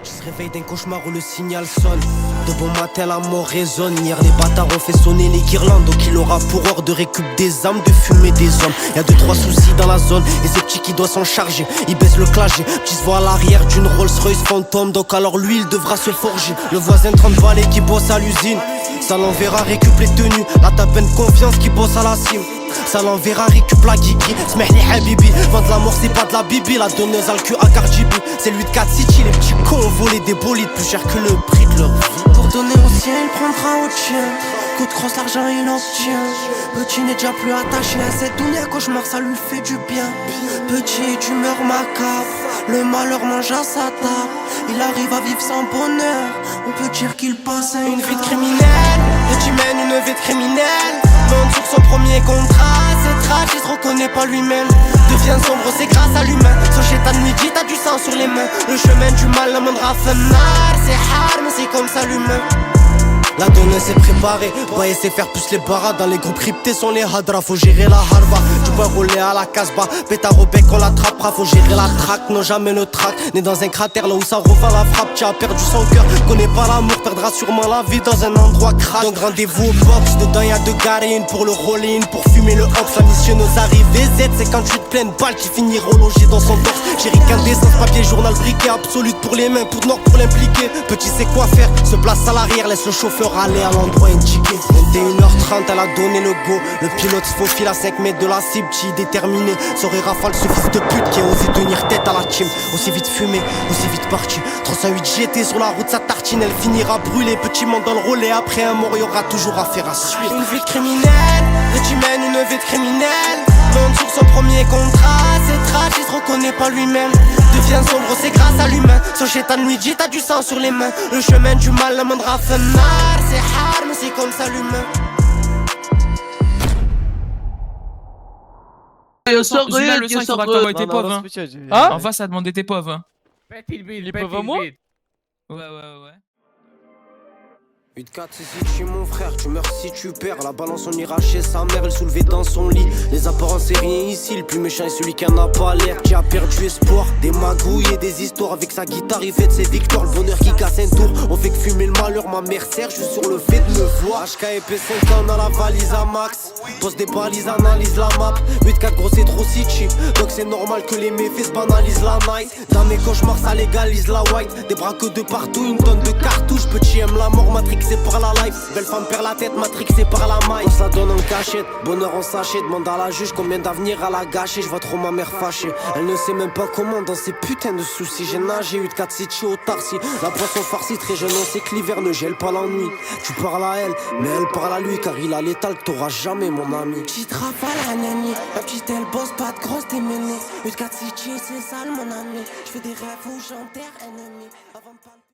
Je se réveille d'un cauchemar où le signal sonne. De bon matin la mort résonne. Hier les bâtards ont fait sonner les guirlandes. Donc il aura pour heure de récup des âmes, de fumer des hommes. Y'a 2-3 soucis dans la zone et c'est petit qui doit s'en charger. Il baisse le clagé, petit se voit à l'arrière d'une Rolls Royce fantôme. Donc alors lui il devra se forger. Le voisin 30 balais qui bosse à l'usine, ça l'enverra récup les tenues. La tapenne de confiance qui bosse à la cime, ça l'enverra récup la geeky. Smeh les habibi, vendre la mort c'est pas de la bibi. La donneuse a le cul à Cardi B. C'est lui de 4 City, les petits cons ont volé des bolides plus cher que le prix de leur vie. Pour donner au ciel, il prendra au tien. Coup de crosse, l'argent il obtient. Petit n'est déjà plus attaché à cette dounia. Cauchemar ça lui fait du bien. Petit d'humeur macabre, le malheur mange à sa table. Il arrive à vivre sans bonheur, on peut dire qu'il passe à une vie de criminel. Petit mène une vie de criminel, monte sur son premier contrat. C'est trash, il se reconnaît pas lui-même. Devient sombre, c'est grâce à l'humain. Son chétan midi, t'as du sang sur les mains. Le chemin du mal l'amènera fenard. C'est hard, mais c'est comme ça l'humain. La donne s'est préparée, voyez c'est faire plus les barras. Dans les groupes cryptés sont les hadras, faut gérer la harva. Tu peux rouler à la casbah, pétard au bec on l'attrapera. Faut gérer la traque, non jamais le trac. Né dans un cratère là où ça revend la frappe. Tu as perdu son cœur, connais pas l'amour, perdra sûrement la vie dans un endroit crack. Donc rendez-vous au box, dedans y'a 2 gares, une pour le roller, une pour fumer le hops. La mission nos arrivées Z, c'est quand tu te pleines balles qui finiront logées dans son torse. J'ai ricain d'essence, papier, journal, briquet, absolute pour les mains, pour nord pour l'impliquer. Petit sait quoi faire, se place à l'arrière, laisse le chauffeur aller à l'endroit indiqué. 21h30 elle a donné le go. Le pilote se faufile à 5 mètres de la cible. Chi déterminé, saurait rafale ce fils de pute qui a osé tenir tête à la team. Aussi vite fumé, aussi vite parti. 308 GT sur la route sa tartine. Elle finira brûlée, petit monde dans le relais. Après un mort y'aura toujours affaire à suivre. Une vie de criminel, petit mène une vie de criminel. Monte sur son premier contrat. C'est trash, il se reconnaît pas lui-même. Devient sombre, c'est grâce à l'humain. Son chétan midi, t'as du sang sur les mains. Le chemin du mal l'amènera fenard. C'est hard, mais c'est comme ça l'humain. Le sang, il faudra que t'envoies tes pauvres. Hein En face, ça a demandé tes pauvres. Les pauvres à moi? Ouais. 8-4 c'est si mon frère, tu meurs si tu perds. La balance on ira chez sa mère, elle soulevait dans son lit. Les apparences c'est rien ici, le plus méchant est celui qui en a pas l'air. Qui a perdu espoir, des magouilles et des histoires. Avec sa guitare il fête ses victoires, le bonheur qui casse un tour. On fait que fumer le malheur, ma mère sert, je suis sur le fait de me voir. HKP 5 dans la valise à max, pose des balises, analyse la map. 8-4 gros c'est trop si cheap, donc c'est normal que les méfaits se banalisent la night. Dans mes cauchemars ça légalise la white. Des braques de partout, une tonne de cartouches. Petit aime la mort, Matrix c'est par la life. Belle femme perd la tête, matrixée par la maille. On se la donne en cachette, bonheur en sachet. Demande à la juge combien d'avenir à la gâcher. Je vois trop ma mère fâchée, elle ne sait même pas comment dans ces putains de soucis. J'ai nagé, 8-4 City au Tarsi. La poisson farcie, très jeune, on sait que l'hiver ne gèle pas la nuit. Tu parles à elle, mais elle parle à lui. Car il a l'étal que t'auras jamais mon ami. Petite rafale à Nani, la petite elle bosse pas de grosse démenée. 8-4 City c'est sale mon ami. Je fais des rêves où j'enterre ennemi.